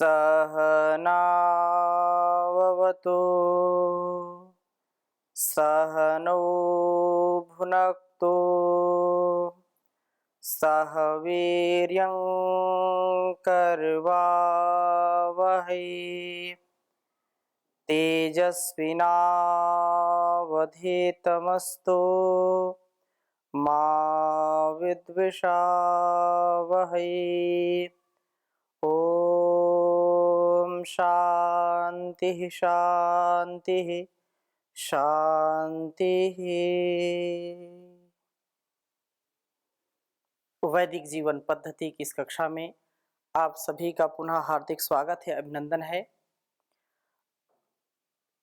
सहनाववतु सहनौ भुनक्तु सह वीर्यं करवावहै तेजस्विनावधीतमस्तु मा विद्विषावहै। ओम शांति शांति शांति। वैदिक जीवन पद्धति की इस कक्षा में आप सभी का पुनः हार्दिक स्वागत है, अभिनंदन है।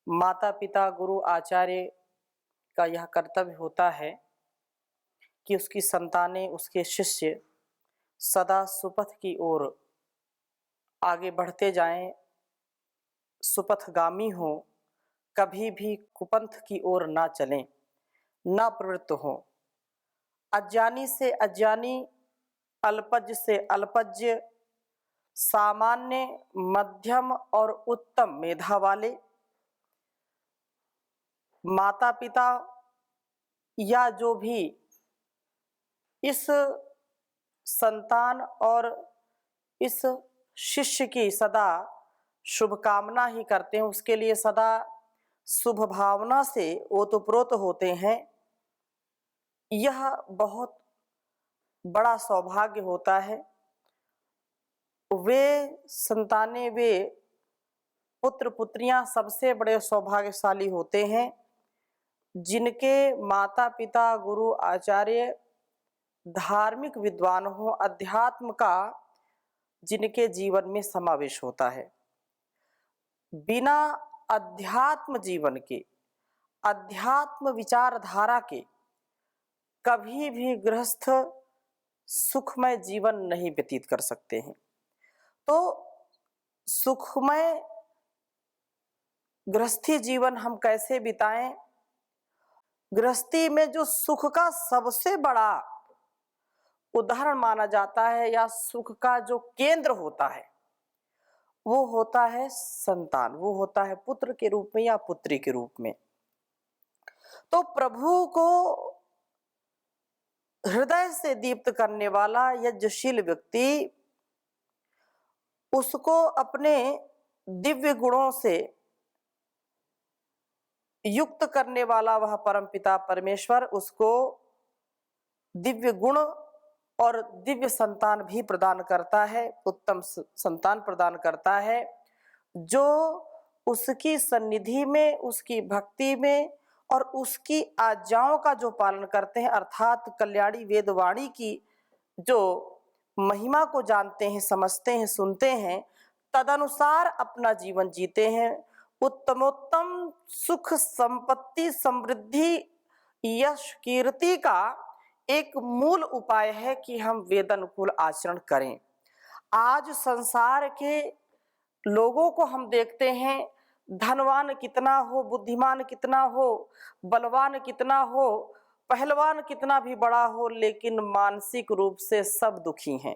माता पिता गुरु आचार्य का यह कर्तव्य होता है कि उसकी संतानें, उसके शिष्य सदा सुपथ की ओर आगे बढ़ते जाएं, सुपथगामी हो, कभी भी कुपंथ की ओर ना चलें, ना प्रवृत्त हो। अज्ञानी से अज्ञानी, अल्पज्ञ से अल्पज्ञ, सामान्य, मध्यम और उत्तम मेधा वाले माता पिता या जो भी इस संतान और इस शिष्य की सदा शुभकामना ही करते हैं, उसके लिए सदा शुभ भावना से ओतप्रोत होते हैं। यह बहुत बड़ा सौभाग्य होता है। वे संतानें, वे पुत्र पुत्रियां सबसे बड़े सौभाग्यशाली होते हैं जिनके माता पिता गुरु आचार्य धार्मिक विद्वान हो, अध्यात्म का जिनके जीवन में समावेश होता है। बिना अध्यात्म जीवन के, अध्यात्म विचारधारा के कभी भी गृहस्थ सुखमय जीवन नहीं व्यतीत कर सकते हैं। तो सुखमय गृहस्थी जीवन हम कैसे बिताएं? गृहस्थी में जो सुख का सबसे बड़ा उदाहरण माना जाता है या सुख का जो केंद्र होता है, वो होता है संतान, वो होता है पुत्र के रूप में या पुत्री के रूप में। तो प्रभु को हृदय से दीप्त करने वाला यज्ञशील व्यक्ति, उसको अपने दिव्य गुणों से युक्त करने वाला वह परमपिता परमेश्वर उसको दिव्य गुण और दिव्य संतान भी प्रदान करता है, उत्तम संतान प्रदान करता है, जो उसकी सन्निधि में, उसकी भक्ति में और उसकी आज्ञाओं का जो पालन करते हैं, अर्थात कल्याणी वेदवाणी की जो महिमा को जानते हैं, समझते हैं, सुनते हैं, तदनुसार अपना जीवन जीते हैं। उत्तमोत्तम सुख, संपत्ति, समृद्धि, यश, कीर्ति का एक मूल उपाय है कि हम वेद अनुकूल आचरण करें। आज संसार के लोगों को हम देखते हैं, धनवान कितना हो, बुद्धिमान कितना हो, बलवान कितना हो, पहलवान कितना भी बड़ा हो, लेकिन मानसिक रूप से सब दुखी हैं।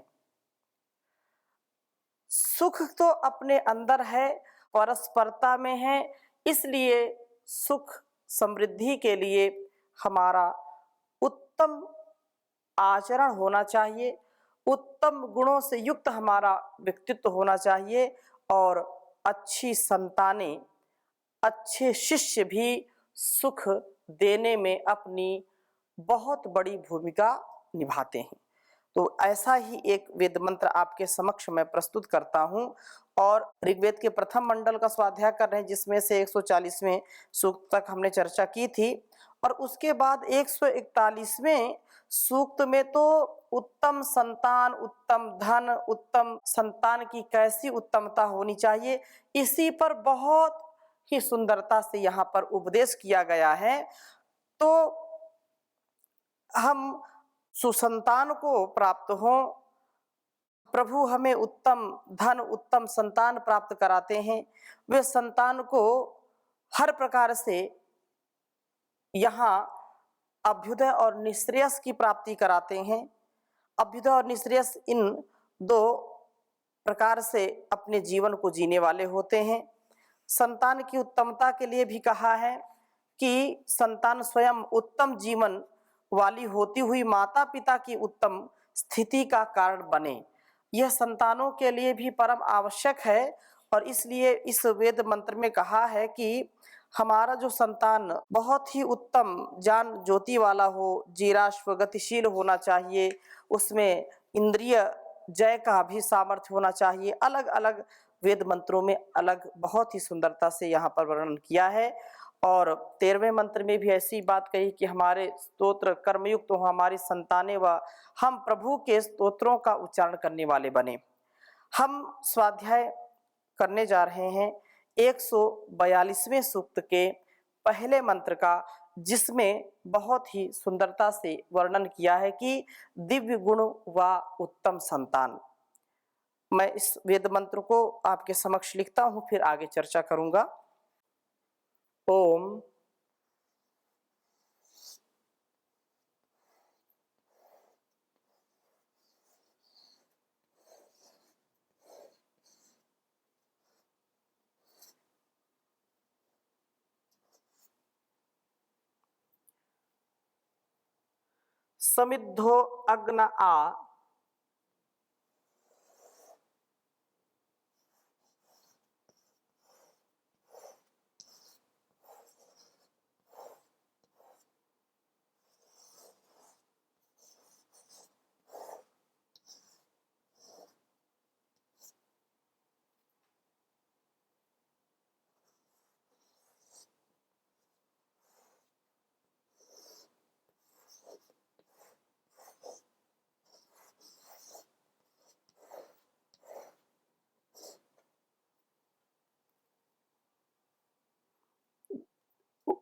सुख तो अपने अंदर है, परस्परता में है, इसलिए सुख समृद्धि के लिए हमारा उत्तम आचरण होना चाहिए, उत्तम गुणों से युक्त हमारा व्यक्तित्व होना चाहिए और अच्छी संतानें, अच्छे शिष्य भी सुख देने में अपनी बहुत बड़ी भूमिका निभाते हैं। तो ऐसा ही एक वेद मंत्र आपके समक्ष मैं प्रस्तुत करता हूं और ऋग्वेद के प्रथम मंडल का स्वाध्याय कर रहे हैं, जिसमें से 140वें सूक्त तक हमने चर्चा की थी और उसके बाद 141वें सूक्त में तो उत्तम संतान, उत्तम धन, उत्तम संतान की कैसी उत्तमता होनी चाहिए, इसी पर बहुत ही सुंदरता से यहाँ पर उपदेश किया गया है। तो हम सुसंतान को प्राप्त हो, प्रभु हमें उत्तम धन, उत्तम संतान प्राप्त कराते हैं। वे संतान को हर प्रकार से यहाँ अभ्युदय और निःश्रेयस की प्राप्ति कराते हैं। अभ्युदय और निःश्रेयस इन दो प्रकार से अपने जीवन को जीने वाले होते हैं। संतान की उत्तमता के लिए भी कहा है कि संतान स्वयं उत्तम जीवन वाली होती हुई माता पिता की उत्तम स्थिति का कारण बने। यह संतानों के लिए भी परम आवश्यक है और इसलिए इस वेद मंत्र में कहा है कि हमारा जो संतान बहुत ही उत्तम ज्ञान ज्योति वाला हो, जीराश्व गतिशील होना चाहिए, उसमें इंद्रिय जय का भी सामर्थ्य होना चाहिए। अलग अलग वेद मंत्रों में अलग बहुत ही सुंदरता से यहाँ पर वर्णन किया है। और 13वें मंत्र में भी ऐसी बात कही कि हमारे स्तोत्र कर्मयुक्त हो, हमारी संतानें व हम प्रभु के स्तोत्रों का उच्चारण करने वाले बने। हम स्वाध्याय करने जा रहे हैं 142वें सूक्त के पहले मंत्र का, जिसमें बहुत ही सुंदरता से वर्णन किया है कि दिव्य गुण व उत्तम संतान। मैं इस वेद मंत्र को आपके समक्ष लिखता हूं, फिर आगे चर्चा करूंगा। ओम समिद्धो अग्न आ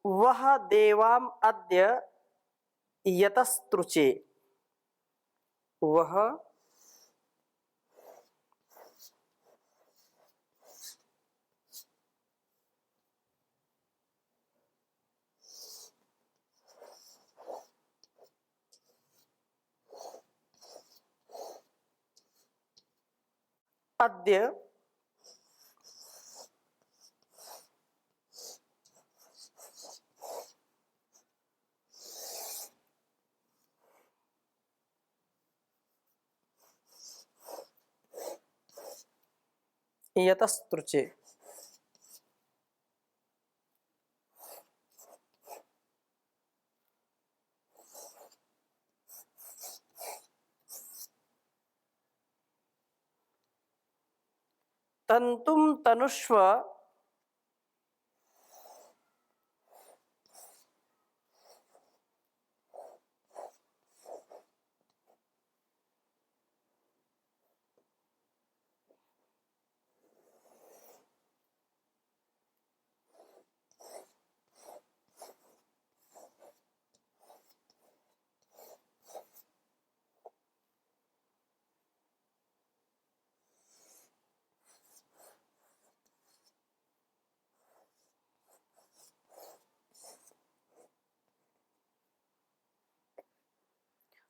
वह देवाम अद्य यतस्तृचे। वह अद्य यतस्तृचे। तंतुम तनुष्व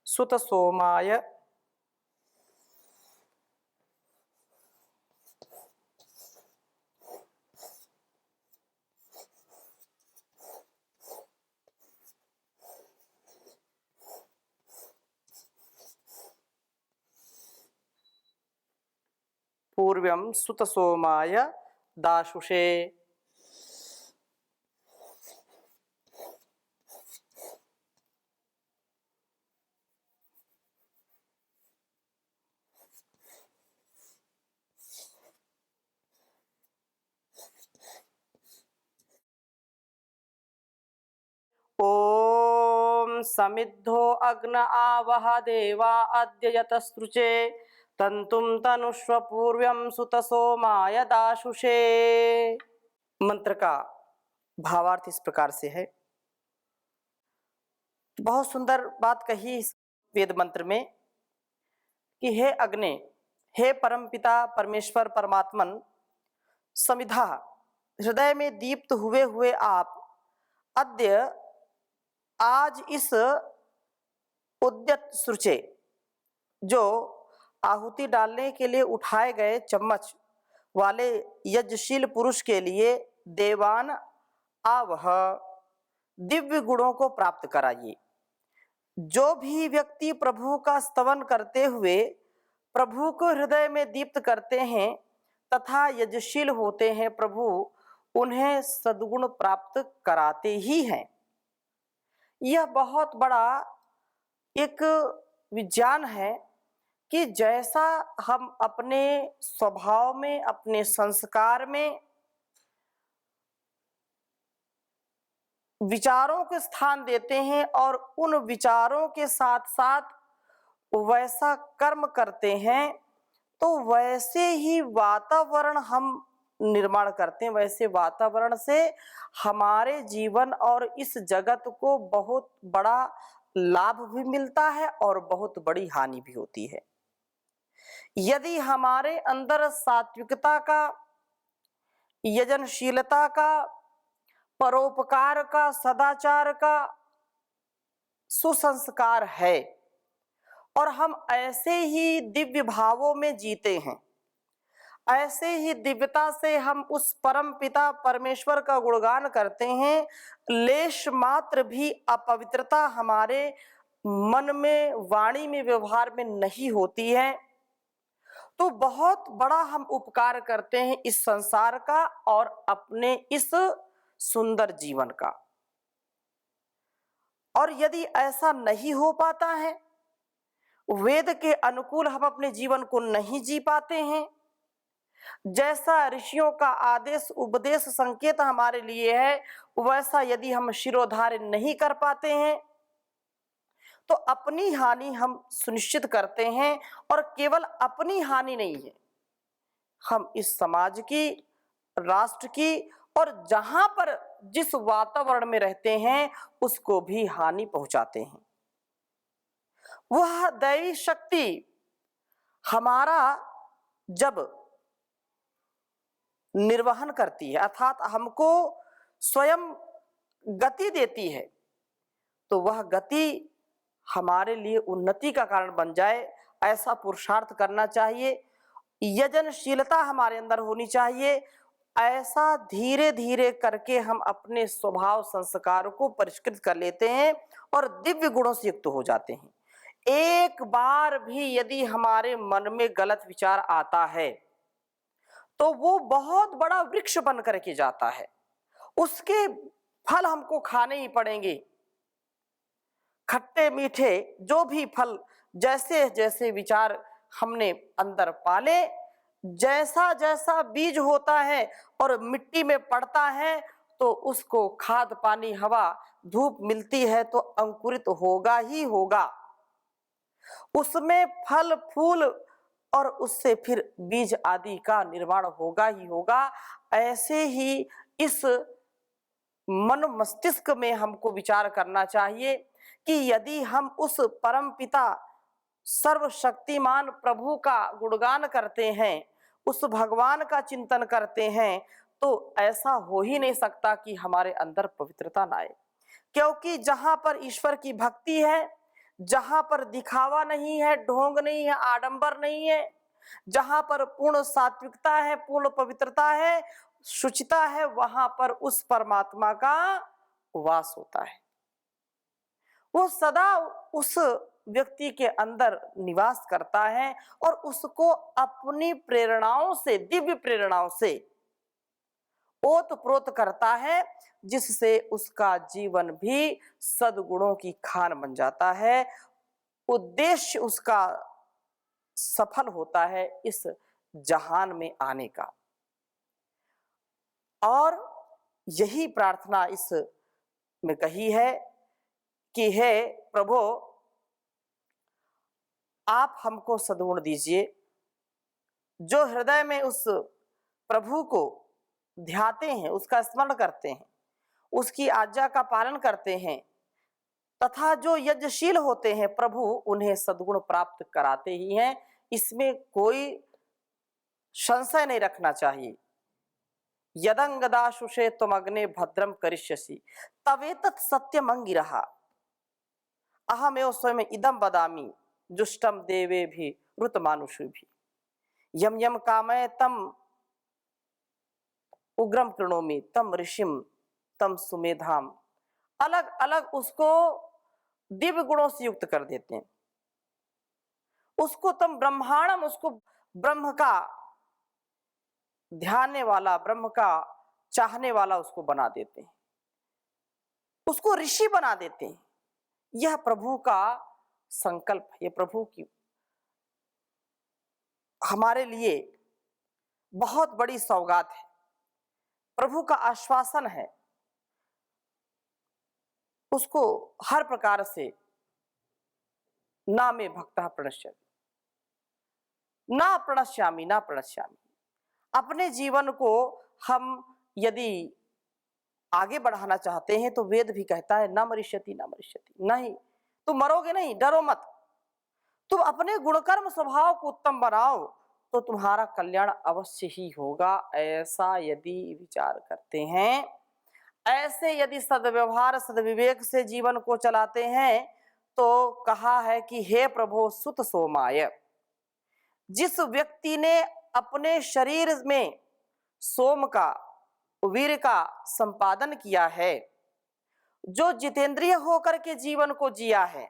सुत सोमाय पूर्व्यं सुत सोमाय दाशुषे। ओम समिद्धो अग्न आवह देवा अद्य यतस्तृचे तंतुम तनुष्व पूर्व्यं सुत सोमाय दाशुषे। मंत्र का भावार्थ इस प्रकार से है। बहुत सुंदर बात कही इस वेद मंत्र में कि हे अग्नि, हे परमपिता परमेश्वर परमात्मन, समिधा हृदय में दीप्त हुए हुए आप अद्य आज इस उद्यत सृचे, जो आहुति डालने के लिए उठाए गए चम्मच वाले यज्ञशील पुरुष के लिए देवान आवह दिव्य गुणों को प्राप्त कराइए। जो भी व्यक्ति प्रभु का स्तवन करते हुए प्रभु को हृदय में दीप्त करते हैं तथा यज्ञशील होते हैं, प्रभु उन्हें सद्गुण प्राप्त कराते ही हैं। यह बहुत बड़ा एक विज्ञान है कि जैसा हम अपने स्वभाव में, अपने संस्कार में विचारों को स्थान देते हैं और उन विचारों के साथ साथ वैसा कर्म करते हैं, तो वैसे ही वातावरण हम निर्माण करते हैं। वैसे वातावरण से हमारे जीवन और इस जगत को बहुत बड़ा लाभ भी मिलता है और बहुत बड़ी हानि भी होती है। यदि हमारे अंदर सात्विकता का, यजनशीलता का, परोपकार का, सदाचार का सुसंस्कार है और हम ऐसे ही दिव्य भावों में जीते हैं, ऐसे ही दिव्यता से हम उस परम पिता परमेश्वर का गुणगान करते हैं, लेश मात्र भी अपवित्रता हमारे मन में, वाणी में, व्यवहार में नहीं होती है, तो बहुत बड़ा हम उपकार करते हैं इस संसार का और अपने इस सुंदर जीवन का। और यदि ऐसा नहीं हो पाता है, वेद के अनुकूल हम अपने जीवन को नहीं जी पाते हैं, जैसा ऋषियों का आदेश, उपदेश, संकेत हमारे लिए है, वैसा यदि हम शिरोधार्य नहीं कर पाते हैं, तो अपनी हानि हम सुनिश्चित करते हैं। और केवल अपनी हानि नहीं है, हम इस समाज की, राष्ट्र की और जहां पर जिस वातावरण में रहते हैं उसको भी हानि पहुंचाते हैं। वह दैवी शक्ति हमारा जब निर्वहन करती है, अर्थात हमको स्वयं गति देती है, तो वह गति हमारे लिए उन्नति का कारण बन जाए, ऐसा पुरुषार्थ करना चाहिए। यजनशीलता हमारे अंदर होनी चाहिए। ऐसा धीरे धीरे करके हम अपने स्वभाव संस्कार को परिष्कृत कर लेते हैं और दिव्य गुणों से युक्त हो जाते हैं। एक बार भी यदि हमारे मन में गलत विचार आता है तो वो बहुत बड़ा वृक्ष बन करके जाता है, उसके फल हमको खाने ही पड़ेंगे। खट्टे मीठे जो भी फल, जैसे जैसे विचार हमने अंदर पाले, जैसा जैसा बीज होता है और मिट्टी में पड़ता है तो उसको खाद, पानी, हवा, धूप मिलती है तो अंकुरित होगा ही होगा, उसमें फल फूल और उससे फिर बीज आदि का निर्माण होगा ही होगा। ऐसे ही इस मन मस्तिष्क में हमको विचार करना चाहिए कि यदि हम उस परम पिता सर्वशक्तिमान प्रभु का गुणगान करते हैं, उस भगवान का चिंतन करते हैं, तो ऐसा हो ही नहीं सकता कि हमारे अंदर पवित्रता ना आए। क्योंकि जहां पर ईश्वर की भक्ति है, जहां पर दिखावा नहीं है, ढोंग नहीं है, आडंबर नहीं है, जहां पर पूर्ण सात्विकता है, पूर्ण पवित्रता है, शुचिता है, वहां पर उस परमात्मा का वास होता है। वो सदा उस व्यक्ति के अंदर निवास करता है और उसको अपनी प्रेरणाओं से, दिव्य प्रेरणाओं से ओतप्रोत करता है, जिससे उसका जीवन भी सद्गुणों की खान बन जाता है। उद्देश्य उसका सफल होता है इस जहान में आने का। और यही प्रार्थना इस में कही है कि हे प्रभु, आप हमको सद्गुण दीजिए। जो हृदय में उस प्रभु को ध्याते हैं, उसका स्मरण करते हैं, उसकी आज्ञा का पालन करते हैं तथा जो यज्ञशील होते हैं, प्रभु उन्हें सद्गुण प्राप्त कराते ही हैं, इसमें कोई संशय नहीं रखना चाहिए। यदंगदाशुषे त्वमग्ने भद्रम करिष्यसि तवेतत् सत्यम अंगिरः अहमेव स्वयं इदं वदामि जुष्टम देवे भी वृत मानुषु भी यम यम कामय तम उग्रम कृणोमि तम ऋषिम तम सुमेधाम। अलग अलग उसको दिव्य गुणों से युक्त कर देते हैं। उसको तम ब्रह्मांडम, उसको ब्रह्म का ध्यानने वाला, ब्रह्म का चाहने वाला उसको बना देते हैं, उसको ऋषि बना देते हैं। यह प्रभु का संकल्प है, यह प्रभु की हमारे लिए बहुत बड़ी सौगात है, प्रभु का आश्वासन है। उसको हर प्रकार से ना में भक्तः प्रणश्यति, ना प्रणश्यामि ना प्रणश्यामि। अपने जीवन को हम यदि आगे बढ़ाना चाहते हैं तो वेद भी कहता है ना मरिष्यति ना मरिष्यति, नहीं तुम मरोगे नहीं, डरो मत। तुम अपने गुणकर्म स्वभाव को उत्तम बनाओ तो तुम्हारा कल्याण अवश्य ही होगा। ऐसा यदि विचार करते हैं, ऐसे यदि सद्व्यवहार सद्विवेक से जीवन को चलाते हैं तो कहा है कि हे प्रभु सुत सोमाय। जिस व्यक्ति ने अपने शरीर में सोम का, वीर का संपादन किया है, जो जितेंद्रिय होकर के जीवन को जिया है,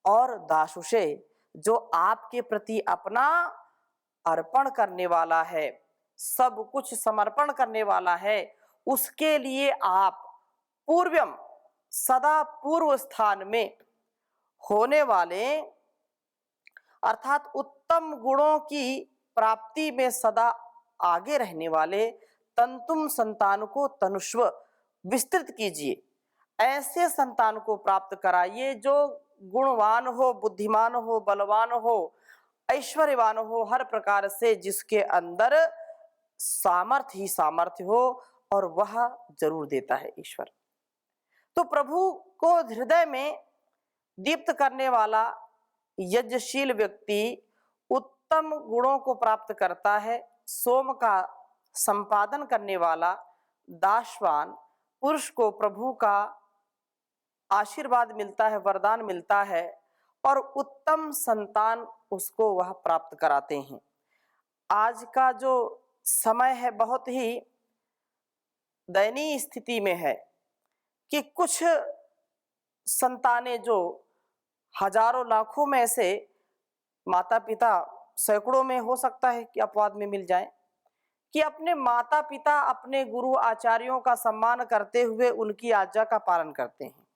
और दासुषे जो आपके प्रति अपना अर्पण करने वाला है, सब कुछ समर्पण करने वाला है, उसके लिए आप पूर्वम सदा पूर्व स्थान में होने वाले अर्थात उत्तम गुणों की प्राप्ति में सदा आगे रहने वाले तंतुम संतान को तनुष्व विस्तृत कीजिए। ऐसे संतान को प्राप्त कराइए जो गुणवान हो, बुद्धिमान हो, बलवान हो, ऐश्वर्यवान हो, हर प्रकार से जिसके अंदर सामर्थ्य ही सामर्थ्य हो, और वह जरूर देता है ईश्वर। तो प्रभु को हृदय में दीप्त करने वाला यज्ञशील व्यक्ति उत्तम गुणों को प्राप्त करता है। सोम का संपादन करने वाला दासवान पुरुष को प्रभु का आशीर्वाद मिलता है, वरदान मिलता है, और उत्तम संतान उसको वह प्राप्त कराते हैं। आज का जो समय है बहुत ही दयनीय स्थिति में है कि कुछ संतानें जो हजारों लाखों में से माता पिता, सैकड़ों में हो सकता है कि अपवाद में मिल जाए, कि अपने माता पिता, अपने गुरु आचार्यों का सम्मान करते हुए उनकी आज्ञा का पालन करते हैं।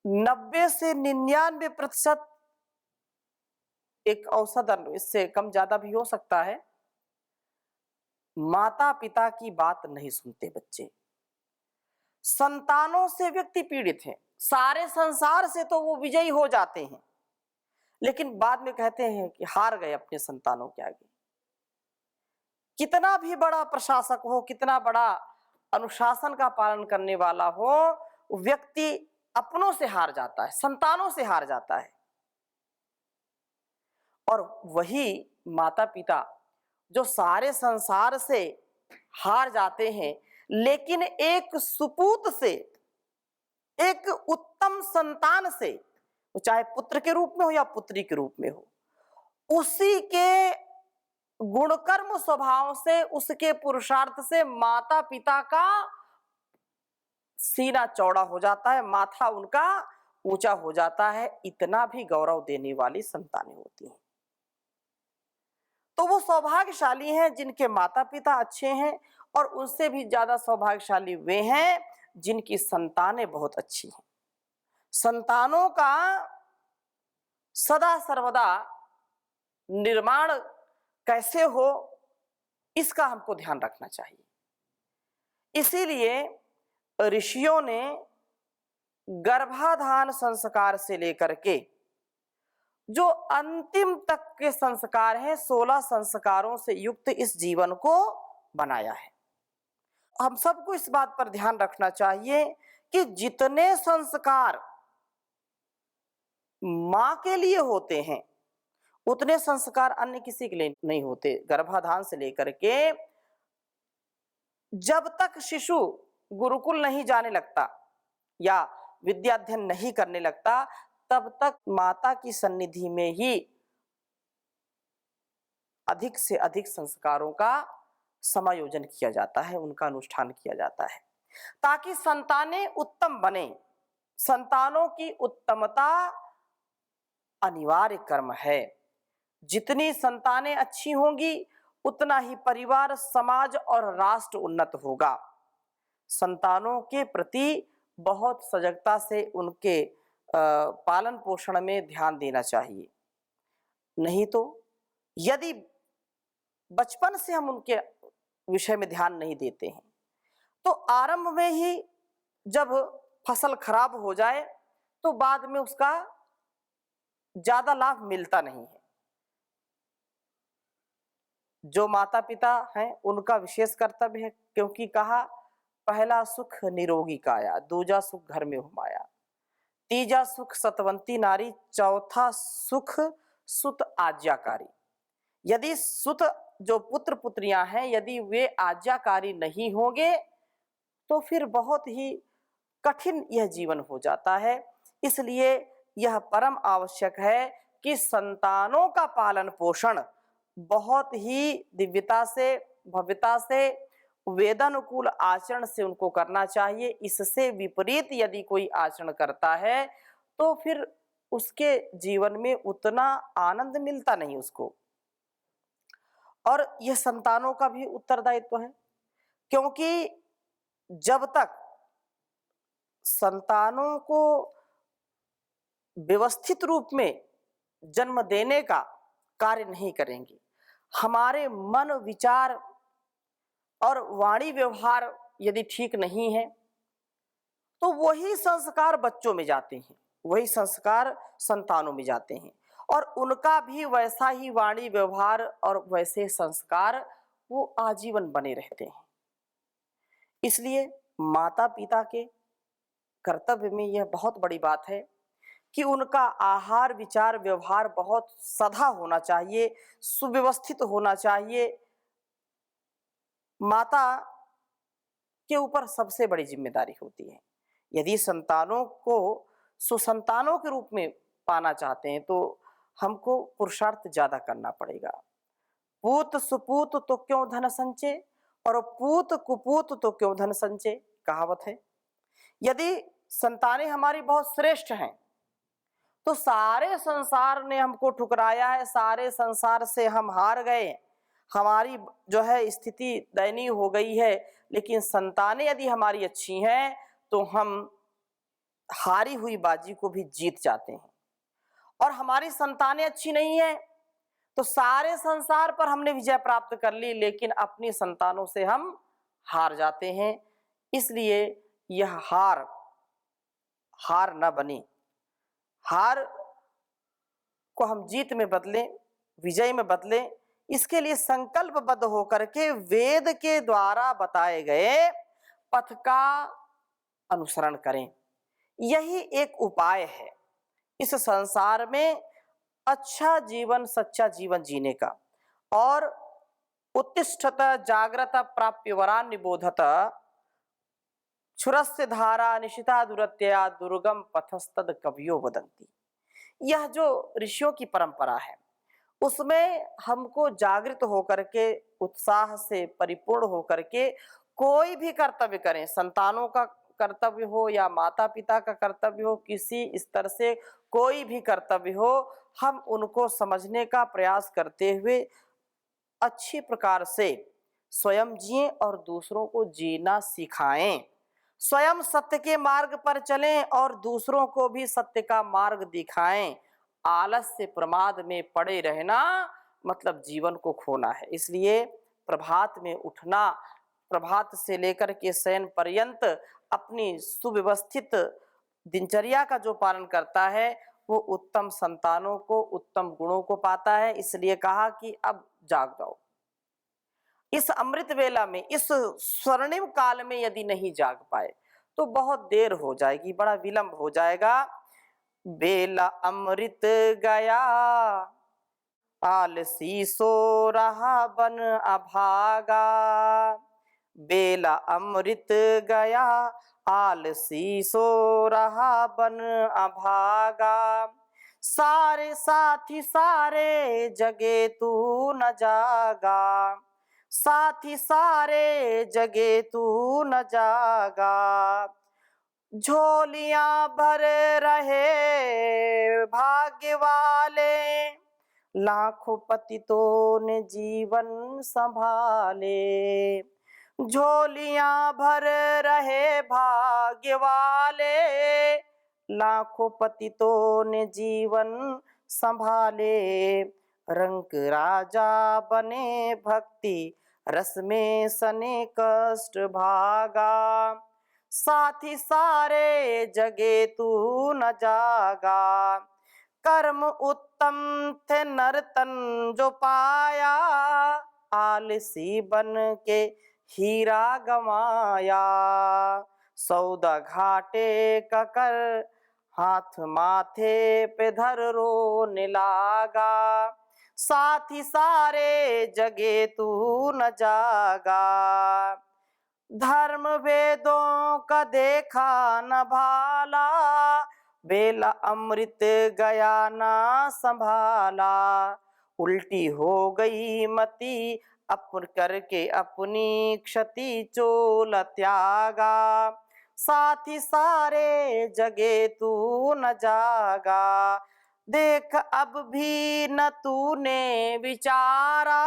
90 से 99% एक औसत, इससे कम ज्यादा भी हो सकता है, माता पिता की बात नहीं सुनते बच्चे। संतानों से व्यक्ति पीड़ित है, सारे संसार से तो वो विजयी हो जाते हैं, लेकिन बाद में कहते हैं कि हार गए अपने संतानों के आगे। कितना भी बड़ा प्रशासक हो, कितना बड़ा अनुशासन का पालन करने वाला हो, व्यक्ति अपनों से हार जाता है, संतानों से हार जाता है। और वही माता पिता जो सारे संसार से हार जाते हैं, लेकिन एक सुपूत से, एक उत्तम संतान से, चाहे पुत्र के रूप में हो या पुत्री के रूप में हो, उसी के गुणकर्म स्वभाव से, उसके पुरुषार्थ से माता पिता का सीना चौड़ा हो जाता है, माथा उनका ऊंचा हो जाता है। इतना भी गौरव देने वाली संतानें होती हैं। तो वो सौभाग्यशाली हैं जिनके माता पिता अच्छे हैं, और उनसे भी ज्यादा सौभाग्यशाली वे हैं जिनकी संतानें बहुत अच्छी हैं। संतानों का सदा सर्वदा निर्माण कैसे हो, इसका हमको ध्यान रखना चाहिए। इसीलिए ऋषियों ने गर्भाधान संस्कार से लेकर के जो अंतिम तक के संस्कार हैं, 16 संस्कारों से युक्त इस जीवन को बनाया है। हम सबको इस बात पर ध्यान रखना चाहिए कि जितने संस्कार मां के लिए होते हैं, उतने संस्कार अन्य किसी के लिए नहीं होते। गर्भाधान से लेकर के जब तक शिशु गुरुकुल नहीं जाने लगता या विद्याध्ययन नहीं करने लगता, तब तक माता की सन्निधि में ही अधिक से अधिक संस्कारों का समायोजन किया जाता है, उनका अनुष्ठान किया जाता है, ताकि संतानें उत्तम बने। संतानों की उत्तमता अनिवार्य कर्म है। जितनी संतानें अच्छी होंगी उतना ही परिवार, समाज और राष्ट्र उन्नत होगा। संतानों के प्रति बहुत सजगता से उनके पालन पोषण में ध्यान देना चाहिए। नहीं तो यदि बचपन से हम उनके विषय में ध्यान नहीं देते हैं तो आरंभ में ही जब फसल खराब हो जाए तो बाद में उसका ज्यादा लाभ मिलता नहीं है। जो माता पिता हैं उनका विशेष कर्तव्य है, क्योंकि कहा पहला सुख निरोगी काया, दूजा सुख घर में हुमाया, तीजा सुख सतवंती नारी, चौथा सुख सुत आज्ञाकारी। यदि सुत जो पुत्र पुत्रियां हैं यदि वे आज्ञाकारी नहीं होंगे तो फिर बहुत ही कठिन यह जीवन हो जाता है। इसलिए यह परम आवश्यक है कि संतानों का पालन पोषण बहुत ही दिव्यता से, भव्यता से, वेदानुकूल आचरण से उनको करना चाहिए। इससे विपरीत यदि कोई आचरण करता है तो फिर उसके जीवन में उतना आनंद मिलता नहीं उसको। और यह संतानों का भी उत्तरदायित्व है, क्योंकि जब तक संतानों को व्यवस्थित रूप में जन्म देने का कार्य नहीं करेंगे, हमारे मन, विचार और वाणी व्यवहार यदि ठीक नहीं है तो वही संस्कार बच्चों में जाते हैं, वही संस्कार संतानों में जाते हैं और उनका भी वैसा ही वाणी व्यवहार और वैसे संस्कार वो आजीवन बने रहते हैं। इसलिए माता पिता के कर्तव्य में यह बहुत बड़ी बात है कि उनका आहार, विचार, व्यवहार बहुत सधा होना चाहिए, सुव्यवस्थित होना चाहिए। माता के ऊपर सबसे बड़ी जिम्मेदारी होती है। यदि संतानों को सुसंतानों के रूप में पाना चाहते हैं तो हमको पुरुषार्थ ज्यादा करना पड़ेगा। पूत सुपूत तो क्यों धन संचय और पूत कुपूत तो क्यों धन संचय, कहावत है। यदि संतानें हमारी बहुत श्रेष्ठ हैं तो सारे संसार ने हमको ठुकराया है, सारे संसार से हम हार गए, हमारी जो है स्थिति दयनीय हो गई है, लेकिन संतानें यदि हमारी अच्छी हैं तो हम हारी हुई बाजी को भी जीत जाते हैं। और हमारी संतानें अच्छी नहीं है तो सारे संसार पर हमने विजय प्राप्त कर ली, लेकिन अपनी संतानों से हम हार जाते हैं। इसलिए यह हार न बने, हार को हम जीत में बदलें, विजय में बदलें। इसके लिए संकल्पबद्ध होकर के वेद के द्वारा बताए गए पथ का अनुसरण करें। यही एक उपाय है इस संसार में अच्छा जीवन, सच्चा जीवन जीने का। और उत्तिष्ठत जाग्रत प्राप्य वरान निबोधत क्षुरस्य धारा निशिता दुरत्यया दुर्गम पथस्तद कवियो वदंती। यह जो ऋषियों की परंपरा है उसमें हमको जागृत होकर के, उत्साह से परिपूर्ण होकर के कोई भी कर्तव्य करें, संतानों का कर्तव्य हो या माता पिता का कर्तव्य हो, किसी स्तर से कोई भी कर्तव्य हो, हम उनको समझने का प्रयास करते हुए अच्छी प्रकार से स्वयं जिएं और दूसरों को जीना सिखाएं। स्वयं सत्य के मार्ग पर चलें और दूसरों को भी सत्य का मार्ग दिखाएं। आलस्य प्रमाद में पड़े रहना मतलब जीवन को खोना है। इसलिए प्रभात में उठना, प्रभात से लेकर के शयन पर्यंत अपनी सुव्यवस्थित दिनचर्या का जो पालन करता है वो उत्तम संतानों को, उत्तम गुणों को पाता है। इसलिए कहा कि अब जाग जाओ। इस अमृत वेला में, इस स्वर्णिम काल में यदि नहीं जाग पाए तो बहुत देर हो जाएगी, बड़ा विलंब हो जाएगा। बेला अमृत गया आलसी सो रहा बन अभागा, बेला अमृत गया आलसी सो रहा बन अभागा, सारे साथी सारे जगे तू न जागा, साथी सारे जगे तू न जागा। झोलियां भर रहे भाग्य वाले, लाखों पतितों ने जीवन संभाले। झोलियां भर रहे भाग्य वाले, लाखों पतितों ने जीवन संभाले। रंक राजा बने भक्ति रस में सने कष्ट भागा, साथी सारे जगे तू न जागा। कर्म उत्तम थे नर्तन जो पाया, आलसी बन के हीरा गमाया। सौदा घाटे का कर हाथ माथे पे धर रोने लागा, साथी सारे जगे तू न जागा। धर्म वेदों का देखा न भाला, बेला अमृत गया ना संभाला। उल्टी हो गई मति अपन करके अपनी क्षति चोल त्यागा, साथी सारे जगे तू न जागा। देख अब भी न तूने विचारा,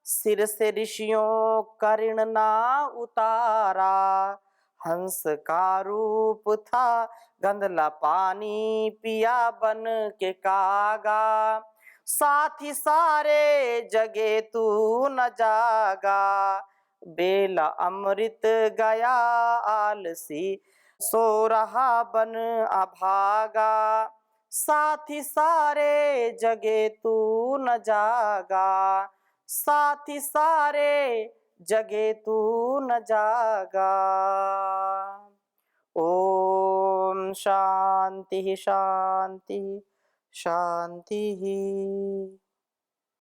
सिर से ऋषियों का ऋण ना उतारा। हंस का रूप था गंधला पानी पिया बन के कागा, साथी सारे जगे तू न जागा। बेला अमृत गया आलसी सो रहा बन अभागा, साथी सारे जगे तू न जागा, साथी सारे जगे तू न जागा। ओम शांति शांति शांति।